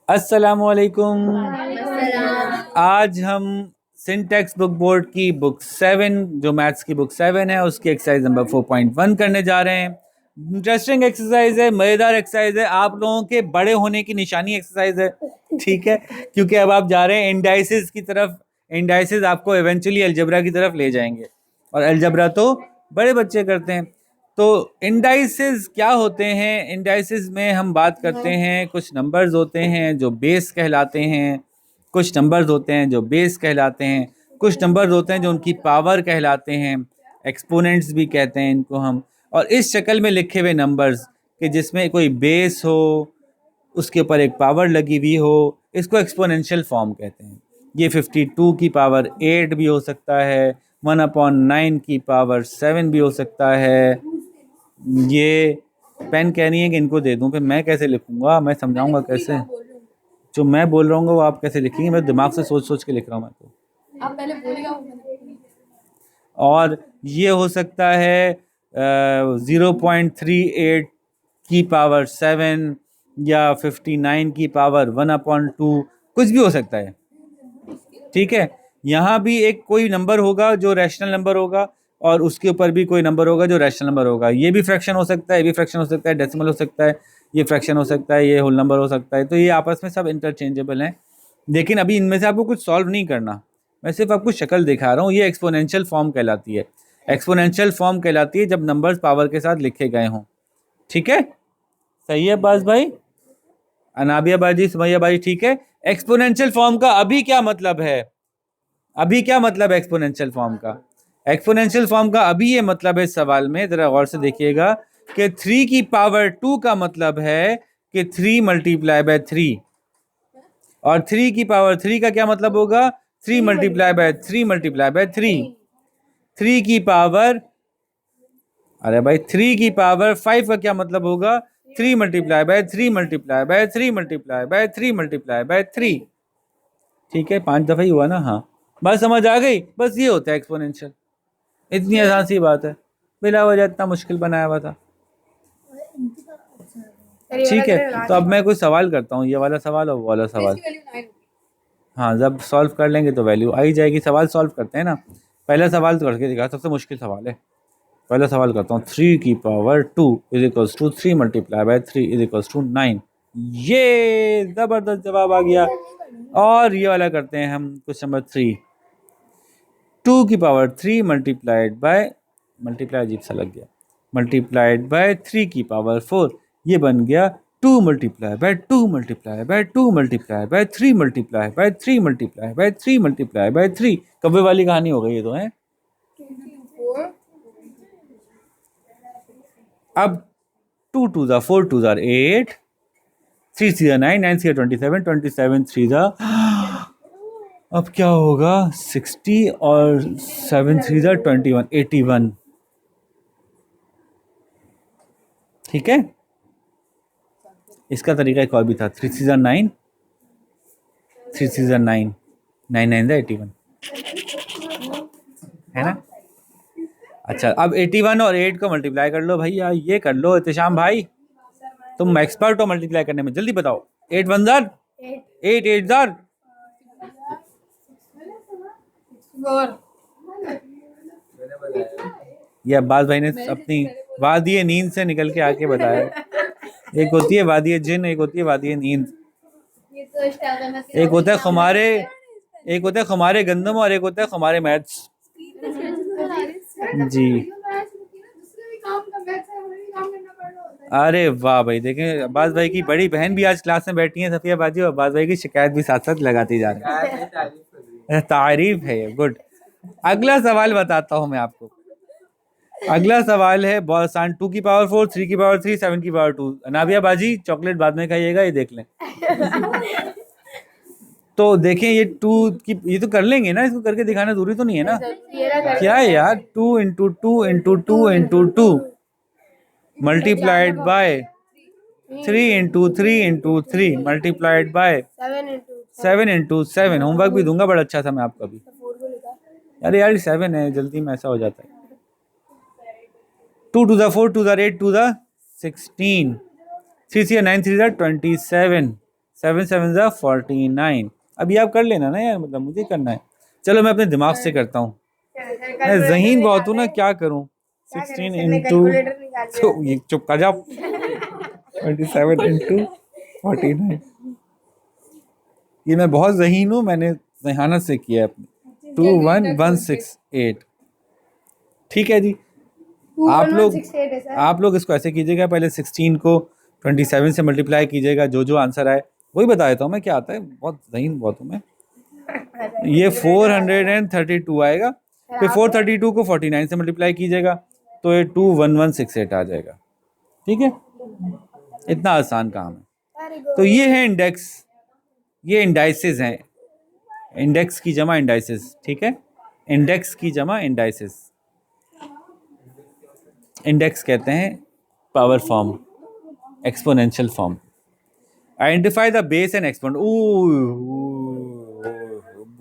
अस्सलामुअलैकुम। आज हम सिंटेक्स बुक बोर्ड की बुक 7 जो मैथ्स की बुक 7 है उसकी एक्सरसाइज नंबर 4.1 करने जा रहे हैं। इंटरेस्टिंग एक्सरसाइज है, मज़ेदार एक्सरसाइज है, आप लोगों के बड़े होने की निशानी एक्सरसाइज है। ठीक है, क्योंकि अब आप जा रहे हैं इंडाइसिस की तरफ। इंडाइसिस आपको इवेंचुअली अलजबरा की तरफ ले जाएंगे और अलजबरा तो बड़े बच्चे करते हैं। तो इंडाइसिस क्या होते हैं? इंडाइसिस में हम बात करते हैं, कुछ नंबर्स होते हैं जो बेस कहलाते हैं, कुछ नंबर्स होते हैं जो बेस कहलाते हैं, कुछ नंबर्स होते हैं जो उनकी पावर कहलाते हैं, एक्सपोनेंट्स भी कहते हैं इनको हम। और इस शक्ल में लिखे हुए नंबर्स कि जिसमें कोई बेस हो, उसके ऊपर एक पावर लगी हुई हो, इसको एक्सपोनेंशियल फॉर्म कहते हैं। ये 52 की पावर 8 भी हो सकता है, 1/9 की पावर 7 भी हो सकता है। ये पेन कह रही है कि इनको दे दूं, फिर मैं कैसे लिखूंगा? मैं समझाऊंगा कैसे? जो मैं बोल रहा हूँ वो आप कैसे लिखेंगे? मैं दिमाग से सोच सोच के लिख रहा हूँ मैं तो। आप पहले बोलेगा और ये हो सकता है 0.38 की पावर 7 या 59 की पावर 1/2, कुछ भी हो सकता है। ठीक है, यहाँ भी एक कोई नंबर होगा जो रैशनल नंबर होगा और उसके ऊपर भी कोई नंबर होगा जो रैशनल नंबर होगा। ये भी फ्रैक्शन हो सकता है, ये भी फ्रैक्शन हो सकता है, डेसिमल हो सकता है, ये फ्रैक्शन हो सकता है, ये होल नंबर हो सकता है। तो ये आपस में सब इंटरचेंजेबल हैं। लेकिन अभी इनमें से आपको कुछ सॉल्व नहीं करना, मैं सिर्फ आपको शक्ल दिखा रहा हूँ। ये एक्सपोनेंशियल फॉर्म कहलाती है। एक्सपोनेंशियल फॉर्म कहलाती है जब नंबर्स पावर के साथ लिखे गए हों। ठीक है, सही है बाज भाई? अनाबिया बाजी, सुमैया बाजी, ठीक है। एक्सपोनेंशियल फॉर्म का अभी क्या मतलब है? अभी क्या मतलब है एक्सपोनेंशियल फॉर्म का? एक्सपोनेंशियल फॉर्म का अभी ये मतलब है, इस सवाल में जरा गौर से देखिएगा कि 3 की पावर 2 का मतलब है कि 3 मल्टीप्लाई बाय 3। और 3 की पावर 3 का क्या मतलब होगा? 3 मल्टीप्लाई बाय 3 मल्टीप्लाई बाय 3। 3 की पावर, अरे भाई 3 की पावर 5 का क्या मतलब होगा? 3 multiply by 3 multiply by 3 multiply by 3 multiply by 3। ठीक है, 5 दफा ही हुआ ना? हाँ, बात समझ आ गई? बस ये होता है एक्सपोनेंशियल। इतनी आसान सी बात है, बिला वजह इतना मुश्किल बनाया हुआ था। ठीक है, तो अब मैं कोई सवाल करता हूँ, ये वाला सवाल और वो वाला सवाल। हाँ, जब सॉल्व कर लेंगे तो वैल्यू आ ही जाएगी। सवाल सॉल्व करते हैं ना। पहला सवाल तो करके दिखा, सबसे मुश्किल सवाल है। पहला सवाल करता हूँ, 3 की power 2 is equals to 3 multiply by 3 is equals to 9। ये जबरदस्त जवाब आ गया। और ये वाला करते हैं हम, क्वेश्चन नंबर 3। 2 की पावर 3 मल्टीप्लाइड बाय, मल्टीप्लाई अजीब सा लग गया, मल्टीप्लाइड बाय 3 की पावर 4, ये बन गया 2 multiply by 2 multiply by 2 multiply by 3 multiply by 3 multiply by 3 multiply by 3। Kabbe वाली कहानी हो गई ये तो है। अब 2 2 ज़ा 4 2 ज़ा 8, 3 3 ज़ा 9, 9 3 27, 27 3 ज़ा, अब क्या होगा? 60 और 7 3 ज़ा 21, 81। ठीक है, इसका तरीका एक और भी था। 3 3 ज़ा 9, 3 3 ज़ा 9, 9 9 ज़ा 81, है ना? अच्छा, अब 81 और 8 को मल्टीप्लाई कर लो भैया, ये कर लो एहतिशाम भाई, तुम एक्सपर्ट हो मल्टीप्लाई करने में, जल्दी बताओ। 8 1 ज़ार 8, 8 ज़ार, ये अब्बास भाई ने अपनी वादिये नींद से निकल के आके बताया। एक होती है वादिये जिन, एक होती है वादिये नींद। एक होता है खुमारे, एक होता है खुमारे गंदम और एक होता है खुमारे मैथ्स। जी, अरे वाह भाई, देखें अब्बास भाई की बड़ी बहन भी आज क्लास में बैठी है, सफिया बाजी, और अब्बास भाई की शिकायत भी साथ साथ लगाती जा रही है। तारीफ है ये, गुड। अगला सवाल बताता हूँ मैं आपको। अगला सवाल है बहुत आसान। 2 की पावर 4, 3 की पावर 3, 7 की पावर 2। नाबिया बाजी, चॉकलेट बाद में खाइएगा, ये देख लें। तो देखें ये 2 की, ये तो कर लेंगे ना, इसको करके दिखाना जरूरी तो नहीं है ना? क्या है यार, 2 into 2 into 2 into 2 multiplied by 3 into 3 into 3 multiplied by 7 into 7। Homework भी दूंगा बड़ा अच्छा था मैं आपका भी। अरे यार 7 है, जल्दी में ऐसा हो जाता है। 2 2 4 2 8 2 16, 3 3 9 3 27, 7 7 ज़ा 49। अब ये आप कर लेना ना यार, मतलब मुझे करना है। चलो मैं अपने दिमाग से करता हूँ, मैं ज़हीन बहुत हूँ ना, क्या करूँ। 16 इंटू, तो ये चुप कर जाओ, 27 इंटू 49, ये मैं बहुत ज़हीन हूँ, मैंने जहानत से किया है। 21168। ठीक है जी। आप लोग इसको ऐसे कीजिएगा, पहले 16 को 27 से मल्टीप्लाई कीजिएगा, जो जो आंसर आए वही बता देता हूँ मैं क्या आता है, बहुत ज़हीन बहुत हूँ मैं। ये 432 आएगा, फिर 432 को 49 से मल्टीप्लाई कीजिएगा तो ये 21168 आ जाएगा। ठीक है, इतना आसान काम है। तो ये है इंडेक्स, ये इंडाइसेस हैं, इंडेक्स की जमा इंडाइसेस। ठीक है, इंडेक्स की जमा इंडाइसेस, इंडेक्स कहते हैं power form, exponential form. Identify the base and exponent.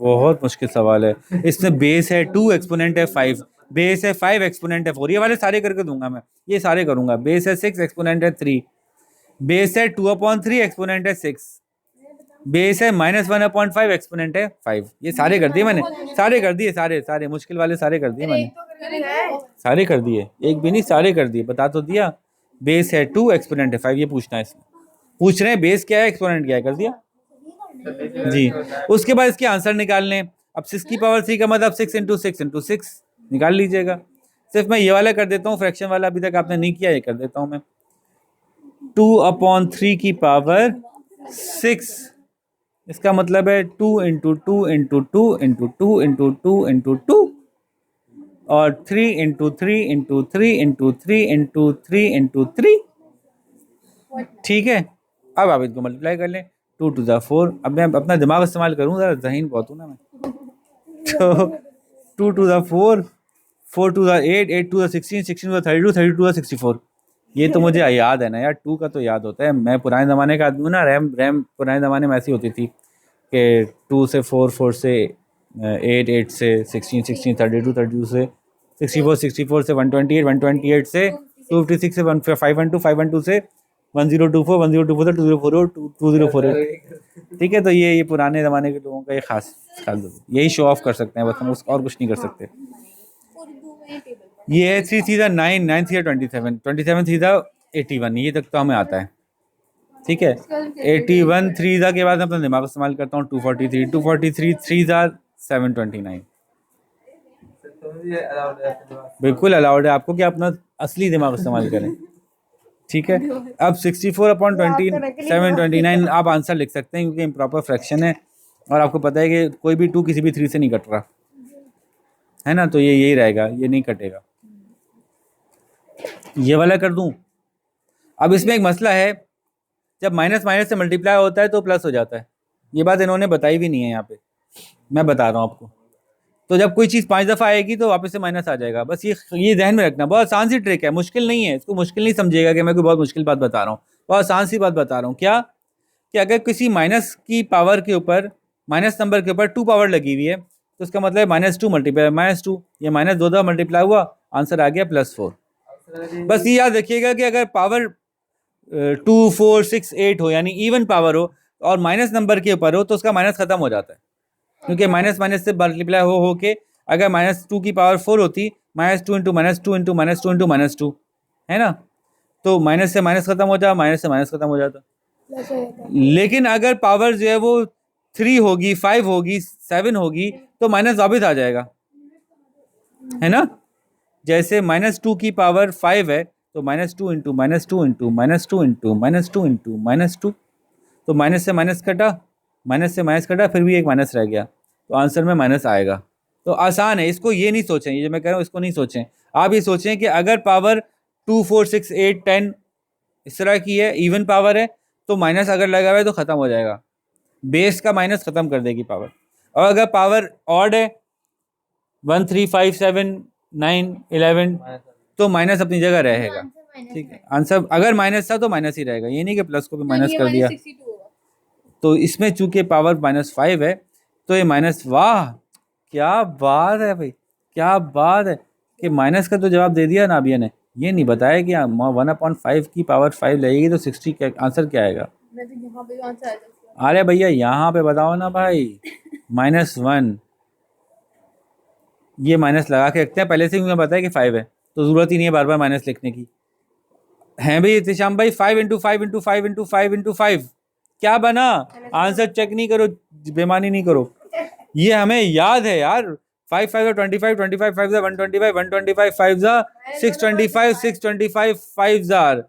बहुत मुश्किल सवाल है। इसमें बेस है 2, एक्सपोनेंट है 5, बेस है 5, एक्सपोनेंट है 4, ये वाले सारे करके दूंगा मैं, ये सारे करूंगा। बेस है 6, एक्सपोनेंट है 3, बेस है 2/3, एक्सपोनेंट है 6, बेस है -1/5, एक्सपोनेंट है 5। ये सारे कर दिए मैंने, सारे कर दिए, सारे सारे मुश्किल वाले सारे कर दिए मैंने, सारे कर दिए, एक भी नहीं, सारे कर दिए, बता तो दिया। बेस है 2, एक्सपोनेंट है 5, ये पूछना है इसमें, पूछ रहे हैं बेस क्या है एक्सपोनेंट क्या है, कर दिया जी। उसके बाद इसके आंसर निकाल लें। अब 6 की पावर 3 का मतलब 6 इंटू 6 इंटू 6 निकाल लीजिएगा। सिर्फ मैं ये वाला कर देता हूँ, फ्रैक्शन वाला अभी तक आपने नहीं किया, ये कर देता हूँ मैं। 2/3 की पावर 6, इसका मतलब है 2 into 2 into 2 into 2 into 2 into 2, और 3 into 3 into 3 into 3 into 3 into 3। ठीक है, अब आप इसको मल्टीप्लाई कर लें, 2 टू द 4। अब मैं अपना दिमाग इस्तेमाल करूँ, ज़रा ज़हीन बहुत हूँ ना मैं। तो 2 to the 4, 4 to the 8, 8 to the 16, 16 to the 32, 32 to the 64। ये तो मुझे याद है ना यार, 2 का तो याद होता है, मैं पुराने ज़माने का आदमी हूँ ना। रैम रैम पुराने ज़माने में ऐसी होती थी कि 2 से 4, 4 से 8, 8 से 16, 16, 32, 32 से 64, 64 से 128, 128 से 256 से 512, 512 से 1024, 1024 से 2048, 2048। ठीक है, तो ये पुराने ज़माने के लोगों का ये खास खास यही शो ऑफ कर सकते हैं बस, हम और कुछ नहीं कर सकते। ये है 3 3 9, 9 3 27, 27 3 81, ये तक तो हमें आता है। ठीक है, 81 3 के बाद अपना दिमाग इस्तेमाल करता हूँ, 243, 243 3 729। बिल्कुल अलाउड है आपको कि अपना असली दिमाग इस्तेमाल करें। ठीक है, अब 64/20 729 आप आंसर लिख सकते हैं, क्योंकि इम्प्रॉपर फ्रैक्शन है और आपको पता है कि कोई भी 2 किसी भी 3 से नहीं कट रहा है ना, तो ये यही रहेगा, ये नहीं कटेगा। ये वाला कर दूं। अब इसमें एक मसला है, जब माइनस माइनस से मल्टीप्लाई होता है तो प्लस हो जाता है। ये बात इन्होंने बताई भी नहीं है यहाँ पे, मैं बता रहा हूँ आपको। तो जब कोई चीज़ 5 दफ़ा आएगी तो वापस से माइनस आ जाएगा, बस ये ध्यान में रखना। बहुत आसान सी ट्रिक है, मुश्किल नहीं है, इसको मुश्किल नहीं समझिएगा कि मैं कोई बहुत मुश्किल बात बता रहा हूँ, बहुत आसान सी बात बता रहा हूँ। क्या कि अगर किसी माइनस की पावर के ऊपर, माइनस नंबर के ऊपर 2 पावर लगी हुई है, तो उसका मतलब -2 मल्टीप्लाई -2, ये माइनस 2 दफ़ा मल्टीप्लाई हुआ, आंसर आ गया +4। बस ये याद रखिएगा कि अगर पावर 2 4 6 8 हो, यानी इवन पावर हो, और माइनस नंबर के ऊपर हो, तो उसका माइनस खत्म हो जाता है, क्योंकि माइनस माइनस से मल्टीप्लाई हो के अगर -2 की पावर 4 होती, -2 इंटू -2 इंटू -2 इंटू -2 है ना, तो माइनस से माइनस खत्म हो जाता, माइनस से माइनस खत्म हो जाता। लेकिन अगर पावर जो है वो 3 होगी, 5 होगी, 7 होगी, तो माइनस वापस आ जाएगा, है ना। जैसे -2 की पावर 5 है, तो -2 इंटू -2 इंटू -2 इंटू -2 इंटू -2, तो माइनस से माइनस कटा, माइनस से माइनस कटा, फिर भी एक माइनस रह गया, तो आंसर में माइनस आएगा। तो आसान है, इसको ये नहीं सोचें, ये जो मैं कह रहा हूँ इसको नहीं सोचें। आप ये सोचें कि अगर पावर 2 4 6 8 10 इस तरह की है, इवन पावर है, तो माइनस अगर लगा हुआ है तो ख़त्म हो जाएगा, बेस का माइनस ख़त्म कर देगी पावर। और अगर पावर ऑड है 1 3 5 7 9 11, तो माइनस अपनी जगह रहेगा। ठीक है, आंसर अगर माइनस था तो माइनस ही रहेगा, ये नहीं कि प्लस को भी माइनस कर दिया। तो इसमें चूंकि पावर -5 है, तो ये माइनस, वाह क्या बात है भाई, क्या बात है कि माइनस का तो जवाब दे दिया नाबिया ने। ये नहीं बताया कि 1/5 की पावर 5 लगेगी तो 60 क्या आंसर क्या आएगा। मैं तो यहाँ पे आंसर आ जाता। अरे भैया यहाँ पे बताओ ना भाई, -1, ये माइनस लगा के रखते हैं, पहले से ही मुझे पता है कि 5 है, तो जरूरत ही नहीं है बार बार माइनस लिखने की। हैं भाई इत्तेशाम भाई, 5 इंटू 5 इंटू 5 इंटू 5 इंटू 5 क्या बना? आंसर चेक नहीं करो, बेमानी नहीं करो, ये हमें याद है यार। 5 5 25, 25 5 125, 125 5 625, 625 5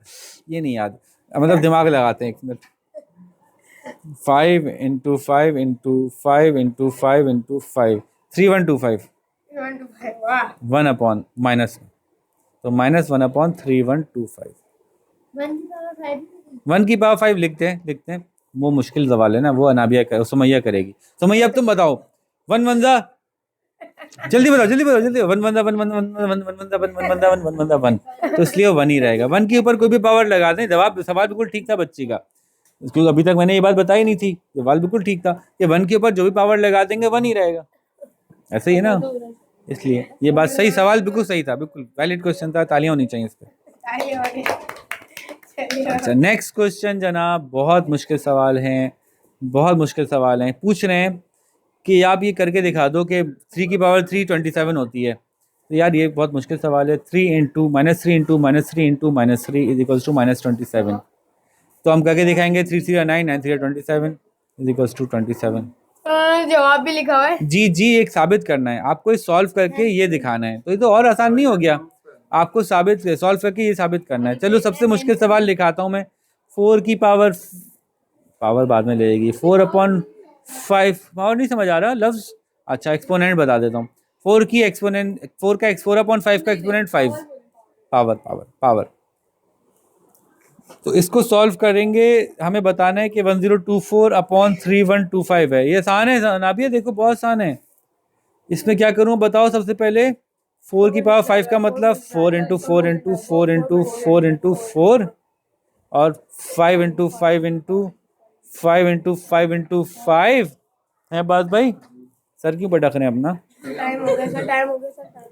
ये नहीं याद, मतलब दिमाग लगाते हैं 1 minute. 5 into 5 into 5 into 5 into 5, 3125, 125, वाह। 1 अपॉन माइनस, तो -1/3125, 1 की पावर 5 लिखते हैं। वो मुश्किल सवाल है ना, वो अनाबिया सुमैया करेगी। सुमैया अब तुम बताओ, 1 1 जा, जल्दी बताओ 1 1 1 1 1 1, तो इसलिए वो 1 ही रहेगा। 1 के ऊपर कोई भी पावर लगा दें, जवाब सवाल बिल्कुल ठीक था बच्ची का, क्योंकि अभी तक मैंने ये बात बताई नहीं थी, सवाल बिल्कुल ठीक था कि 1 के ऊपर जो भी पावर लगा देंगे 1 ही रहेगा, ऐसे ही है ना, इसलिए ये बात सही, सवाल बिल्कुल सही था, बिल्कुल वैलिड क्वेश्चन था, तालियां होनी चाहिए इस पर। अच्छा नेक्स्ट क्वेश्चन जनाब, बहुत मुश्किल सवाल हैं, बहुत मुश्किल सवाल हैं। पूछ रहे हैं कि आप ये करके दिखा दो कि 3 की पावर 3 27 होती है, तो यार ये बहुत मुश्किल सवाल है। 3 into -3 into -3 into -3 is equals to -27, तो हम करके दिखाएंगे। 3 3 9, 9 3 27 इज इक्वल्स टू 27। जवाब भी लिखा हुआ है। जी एक साबित करना है आपको, इस सॉल्व करके ये दिखाना है, तो ये तो और आसान नहीं हो गया, आपको साबित सॉल्व करके ये साबित करना है। चलो सबसे मुश्किल सवाल लिखाता हूँ मैं। 4 की पावर बाद में लेगी, 4/5, पावर नहीं समझ आ रहा लफ्ज, अच्छा एक्सपोनेंट बता देता हूँ। 4 की एक्सपोनेंट, 4/5 का एक्सपोनेंट 5, पावर। तो इसको सॉल्व करेंगे, हमें बताना है कि 1024/3125 है। ये आसान है ना, भी देखो बहुत आसान है। इसमें क्या करूं बताओ, सबसे पहले 4 की पावर 5 का मतलब 4 इंटू 4 इंटू 4 इंटू 4 इंटू 4, और 5 इंटू 5 इंटू 5 इंटू 5 इंटू 5 है बात भाई। सर क्यों भटक रहे हैं अपना? टाइम हो गया सर, टाइम हो गया सर,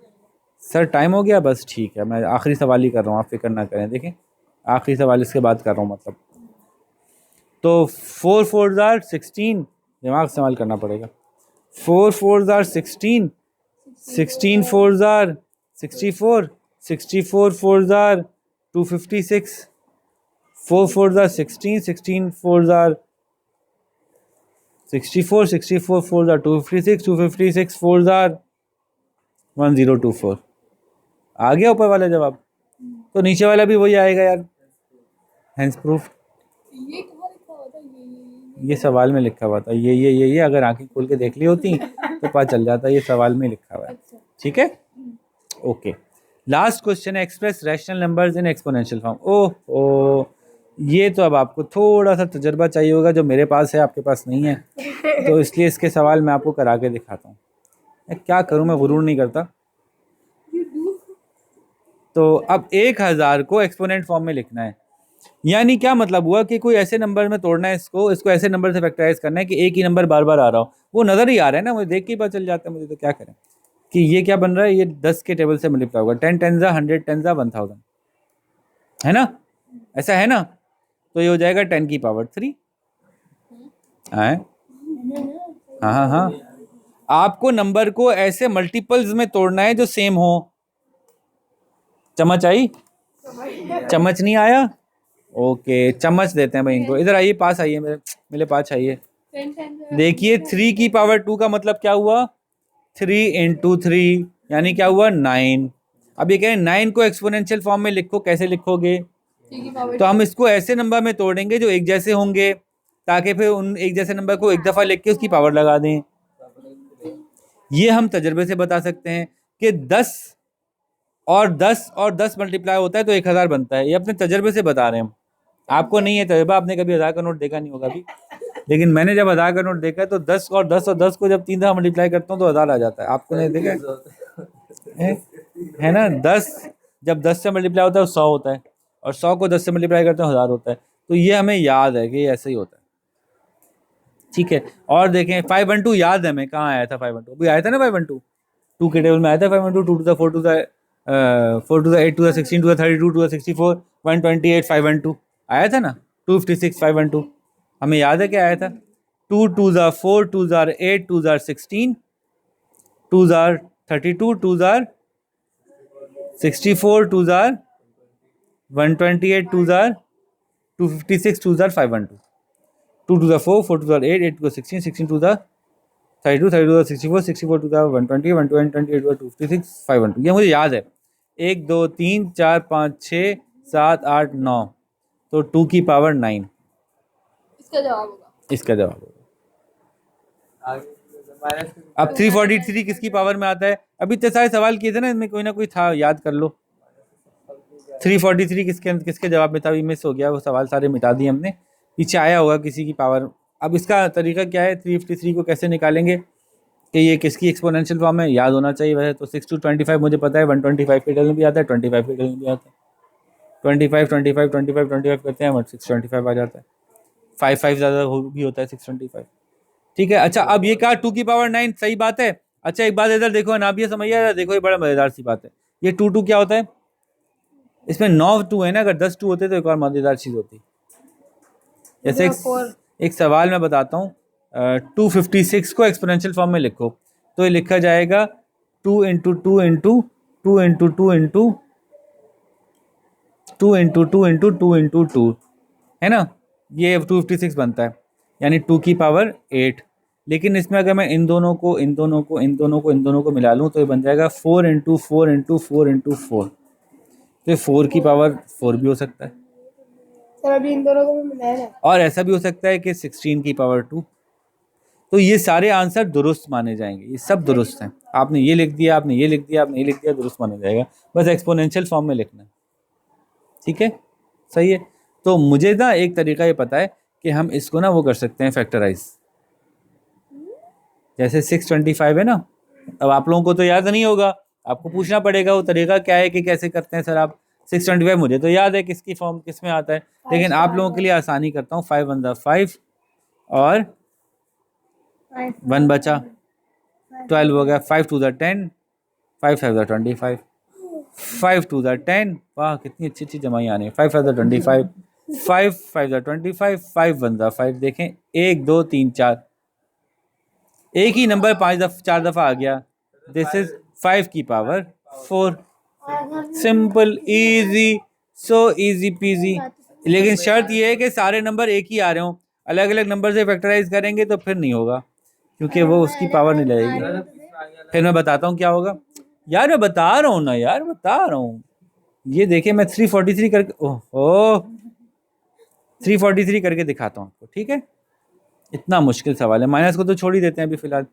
सर टाइम हो गया, बस ठीक है, मैं आखिरी सवाल ही कर रहा हूँ, आप फिक्र ना करें। देखें आखिरी सवाल इसके बाद कर रहा हूँ मतलब, तो 4 4 आर 16, दिमाग इस्तेमाल करना पड़ेगा। 4 4 are 16, 16 4 are 64, 64 4 are 256, 4 4 are 16, 16 4 are 64, 64 4 are 256, 256 4 are 1024। आ गया ऊपर वाला जवाब, तो नीचे वाला भी वही आएगा यार, हैंस प्रूफ। ये कहाँ लिखा हुआ था? ये सवाल में लिखा हुआ था, ये अगर आंखें खोल के देख ली होती तो पता चल जाता, ये सवाल में लिखा हुआ है। ठीक है, ओके। लास्ट क्वेश्चन है, express rational numbers in exponential form. Oh ये तो अब आपको थोड़ा सा तजर्बा चाहिए होगा, जो मेरे पास है आपके पास नहीं है, तो इसलिए इसके सवाल मैं आपको करा के दिखाता हूँ। क्या करूँ, मैं गुरूर नहीं करता। तो अब 1000 को एक्सपोनेंट फॉर्म में लिखना है, यानी क्या मतलब हुआ कि कोई ऐसे नंबर में तोड़ना है, इसको ऐसे नंबर से फैक्टराइज करना है कि एक ही नंबर बार बार आ रहा हो, वो नज़र ही आ रहा है ना, मुझे देख के ही पता चल जाता है मुझे, तो क्या करें कि ये क्या बन रहा है, ये 10 के टेबल से मल्टीप्लाई होगा, 10 10 100 10 1000, है ना, ऐसा है ना, तो ये हो जाएगा 10 की पावर 3। हाँ, आपको नंबर को ऐसे मल्टीपल्स में तोड़ना है जो सेम हो। चम्मच आई? चम्मच नहीं आया? ओके चम्मच देते हैं भाई इनको, इधर आइए, पास आइए, मेरे पास आइए। देखिए 3 की पावर 2 का मतलब क्या हुआ, 3 इंटू 3 यानी क्या हुआ 9। अब ये कह रहे हैं 9 को एक्सपोनेंशियल फॉर्म में लिखो, कैसे लिखोगे, तो हम इसको ऐसे नंबर में तोड़ेंगे जो एक जैसे होंगे, ताकि फिर उन एक जैसे नंबर को एक दफ़ा लिख के उसकी पावर लगा दें। ये हम तजर्बे से बता सकते हैं कि 10 और 10 मल्टीप्लाई होता है तो 1000 बनता है, ये अपने तजर्बे से बता रहे हैं हम। आपको नहीं है तजर्बा, आपने कभी 1000 का नोट देखा नहीं होगा अभी, लेकिन मैंने जब 1000 का नोट देखा है तो 10 और 10 को जब 3 दफा मल्टीप्लाई करता हूँ तो 1000 आ जाता है। आपको नहीं देखा है ना, 10 जब 10 से मल्टीप्लाई होता है 100 होता है, और 100 को 10 से मल्टीप्लाई करते हैं 1000 होता है, तो ये हमें याद है कि ऐसे ही होता है। ठीक है, और देखें 512 याद है हमें, कहाँ आया था 512, अभी आया था ना 512, 2 के टेबल में आया था 512, 2 to the 4 to the 4 to the 8 to the 16 to the 32 to the 64 128 512 आया था ना, 256 512, हमें याद है क्या आया था? 2 2 ज़ार 4, 2 ज़ार 8, 2 ज़ार 16, 2 ज़ार 32, 2 ज़ार 64, 2 ज़ार 128, 2 ज़ार 256, 2 ज़ार 512, 2 2 ज़ार 4, 4 2 ज़ार 8, 8 2 ज़ार 16, 16 2 ज़ार 32, 32 ज़ार 64, 64 2 ज़ार 120, 128 2 ज़ार 256, 512। ये मुझे याद है। 1 2 3 4 5 6 7 8 9, तो 2 की पावर 9 इसका जवाब होगा। इसका जवाब होगा। अब 343 किसकी पावर में आता है? अभी इतने सारे सवाल किए थे ना, इनमें कोई ना कोई था, याद कर लो। 343 किसके किसके जवाब में था? अभी मिस हो गया, वो सवाल सारे मिटा दिए हमने। पीछे आया होगा किसी की पावर। अब इसका तरीका क्या है? 353 को कैसे निकालेंगे कि ये किसकी एक्सपोनेंशियल फॉर्म है? याद होना चाहिए वैसे तो। 6 to 25 मुझे पता है, 125 के टेबल में भी आता है, 25 के टेबल में भी आता है। 25 25 25 25 करते हैं, 625 आ जाता है। 5 5 ज़्यादा भी होता है 625। ठीक है, अच्छा अब ये कहा 2 की पावर 9, सही बात है। अच्छा एक बात इधर देखो ना, अब ये समझिए, देखो ये बड़ा मज़ेदार सी बात है। ये 2 2 क्या होता है? इसमें 9 2 है ना, अगर 10 2 होते तो एक और मज़ेदार चीज़ होती। जैसे एक सवाल मैं बताता हूँ, 256 को एक्सपोनेंशियल फॉर्म में लिखो, तो ये लिखा जाएगा 2 into 2 into 2 into 2 into 2 into 2 into 2 into 2, है ना? ये 256 बनता है, यानी 2 की पावर 8। लेकिन इसमें अगर मैं इन दोनों को इन दोनों को इन दोनों को इन दोनों को मिला लूँ तो ये बन जाएगा 4 इंटू 4 इंटू 4 इंटू 4। तो ये 4 की पावर 4 भी हो सकता है, सर अभी इन दोनों को भी मिलाया ना। और ऐसा भी हो सकता है कि 16 की पावर 2। तो ये सारे आंसर दुरुस्त माने जाएंगे, ये सब दुरुस्त हैं। आपने ये लिख दिया, आपने ये लिख दिया, आपने ये लिख दिया, दुरुस्त माना जाएगा। बस एक्सपोनेंशियल फॉर्म में लिखना है, ठीक है, सही है। तो मुझे ना एक तरीका ये पता है कि हम इसको ना वो कर सकते हैं फैक्टराइज। जैसे 625 है ना, अब आप लोगों को तो याद नहीं होगा, आपको पूछना पड़ेगा वो तरीका क्या है कि कैसे करते हैं सर आप। 625 मुझे तो याद है किसकी फॉर्म किस में आता है, लेकिन आप लोगों के लिए आसानी करता हूँ। 5 1 5 और 1 बचा, 12 हो गया। 5 2 10, 5 5 25, 5 2 10। वाह कितनी अच्छी अच्छी जमाई आनी है। 5 5 25, 5 5 25, 5 1 5। देखें 1 2 3 4, एक ही नंबर 4 दफा आ गया। दिस इज 5 की power 4। Simple, easy, so easy PG. लेकिन शर्त यह है कि सारे नंबर एक ही आ रहे हों। अलग अलग नंबर से फैक्टराइज करेंगे तो फिर नहीं होगा, क्योंकि वो उसकी पावर नहीं लगेगी। फिर मैं बताता हूँ क्या होगा। यार मैं बता रहा हूँ ना, यार बता रहा हूँ। ये देखिए मैं 343 करके, ओह 343 करके दिखाता हूँ आपको, ठीक है। इतना मुश्किल सवाल है, माइनस को तो छोड़ ही देते हैं अभी फिलहाल।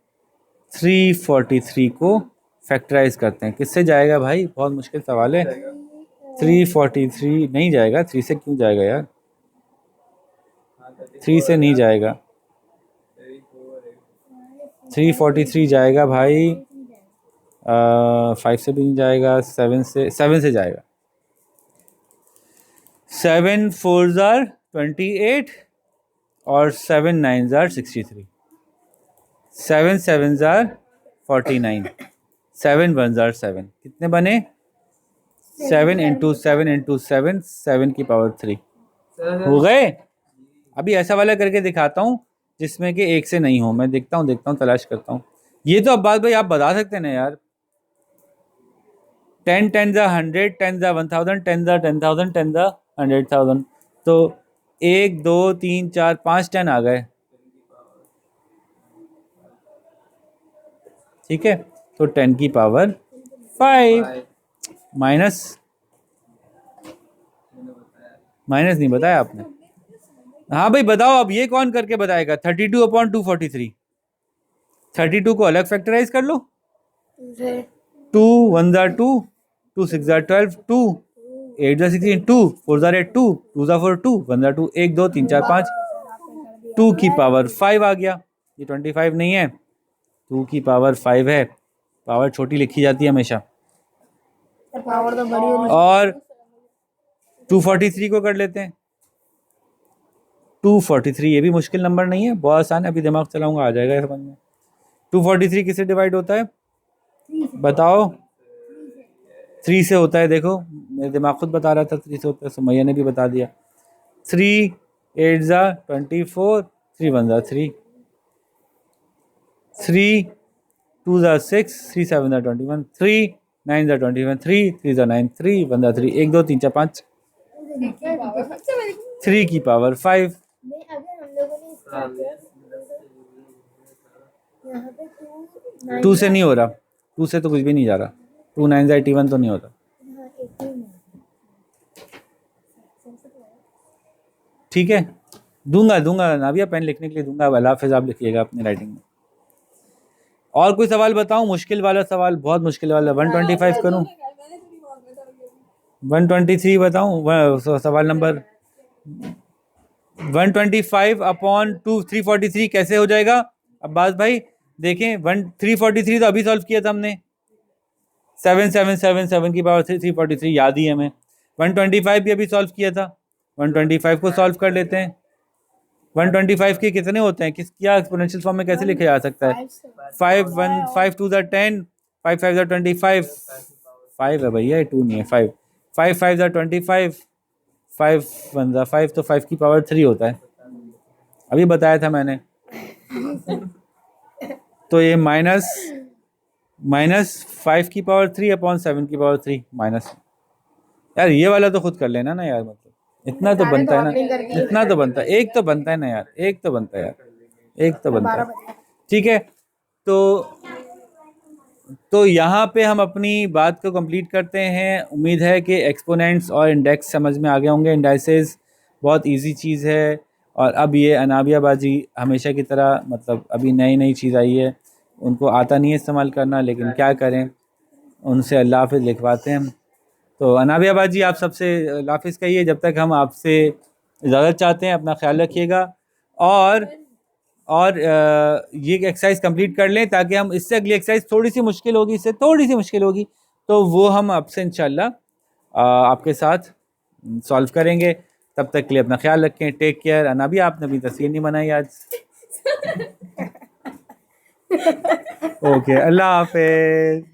343 को फैक्टराइज करते हैं, किससे जाएगा भाई? बहुत मुश्किल सवाल है। 343 नहीं जाएगा, 3 से क्यों जाएगा यार? 3 से नहीं जाएगा, 343 जाएगा भाई। 5 से भी नहीं जाएगा, 7 से जाएगा। 7 4 ज़ार 28 और 7 9 ज़ार 63, 7 7 ज़ार 49, 7 1 ज़ार 7। कितने बने? 7 इंटू 7 इंटू 7, 7 की पावर 3 हो गए। अभी ऐसा वाला करके दिखाता हूँ जिसमें कि एक से नहीं हो। मैं देखता हूँ तलाश करता हूँ। ये तो अब्बास भाई आप बता सकते हैं ना यार। 10 10 ज़ा 100, 10 ज़ा 1000, 10 ज़ा 10,000, 10 ज़ा 100,000। तो 1 2 3 4 5 10 आ गए, ठीक है। तो 10 की पावर 5 माइनस नहीं बताया आपने। हाँ भाई बताओ, अब ये कौन करके बताएगा? 32/243। 32 को अलग फैक्टराइज कर लो। 2 1 ज़ा 2, 2 6 ज़ा 12, 2 8 ज़ा 16, 2 4 ज़ा 8, 2 2 ज़ा 4, 2 1 ज़ा 2, 1 2 3 4 5, 2 की पावर 5 आ गया। ये 25 नहीं है, 2 की पावर 5 है। पावर छोटी लिखी जाती है हमेशा। पावर तो बड़ी होनी और 243 को कर लेते हैं। 243, ये भी मुश्किल नंबर नहीं है, बहुत आसान है। अभी दिमाग चलाऊंगा आ जाएगा समझ में। 243 किससे डिवाइड होता है बताओ? 3 से होता है। देखो मेरा दिमाग खुद बता रहा था 3 से होता है, सुमैया ने भी बता दिया। 3 8 ज़ा 24, 3 1 ज़ा 3, 3 2 ज़ा 6, 3 7 ज़ा 21, 3 9 ज़ा 21, 3 3 ज़ा 9, 3 1 ज़ा 3, 1 2 3 4 5, 3 की पावर 5, नहीं, अगर हम लोगों ने इसका किया, यहाँ पे 2 2 से नहीं हो रहा, 2 से तो कुछ भी नहीं जा रहा, 2 9 ज़ा 81 तो नहीं होता। हाँ 18 ठीक है, दूंगा नाविया, पेन लिखने के लिए दूंगा। अल्लाह हाफिज़, आप लिखिएगा अपनी राइटिंग में। और कोई सवाल बताऊं? मुश्किल वाला सवाल, बहुत मुश्किल वाला। 125 करूं? 123 बताऊं? सवाल नंबर 125 अपॉन 2 343 कैसे हो जाएगा? अब्बास भाई देखें, 343 तो अभी सॉल्व किया था हमने, 7777 की पावर 343 याद ही है हमें। 125 भी अभी सॉल्व किया था, 125 को सॉल्व कर लेते हैं। 125 के कितने होते हैं, किस क्या एक्सपोनेंशियल फॉर्म में कैसे लिखा जा सकता है? 5 1 5 2 10, 5 5 25, 5 है भैया, 2 नहीं है, 5 5 5 25, 5 1 5, तो 5 की पावर 3 होता है, अभी बताया था मैंने। तो ये माइनस 5 की पावर 3 अपॉन 7 की पावर 3 माइनस। यार ये वाला तो खुद कर लेना ना यार, मतलब इतना तो बनता है ना, इतना तो बनता है, एक तो बनता है ना यार, एक तो बनता है यार, एक तो बनता है। ठीक है, तो यहाँ पे हम अपनी बात को कंप्लीट करते हैं। उम्मीद है कि एक्सपोनेंट्स और इंडेक्स समझ में आ गए होंगे। इंडाइसेस बहुत इजी चीज़ है, और अब ये अनाबियाबाजी हमेशा की तरह, मतलब अभी नई नई चीज़ आई है, उनको आता नहीं है इस्तेमाल करना, लेकिन क्या करें, उनसे अल्लाह हाफिज़ लिखवाते हैं हम। तो अनाबियाबाजी आप सबसे अल्लाह हाफिज़ कहिए, जब तक हम आपसे इजाज़त चाहते हैं। अपना ख्याल रखिएगा, और ये एक्सरसाइज कंप्लीट कर लें, ताकि हम इससे अगली एक्सरसाइज थोड़ी सी मुश्किल होगी, इससे थोड़ी सी मुश्किल होगी, तो वो हम आपसे इंशाल्लाह आपके साथ सॉल्व करेंगे। तब तक के लिए अपना ख्याल रखें, टेक केयर। अनाबी, आपने अपनी तस्वीर नहीं बनाई आज। ओके, अल्लाह हाफिज़।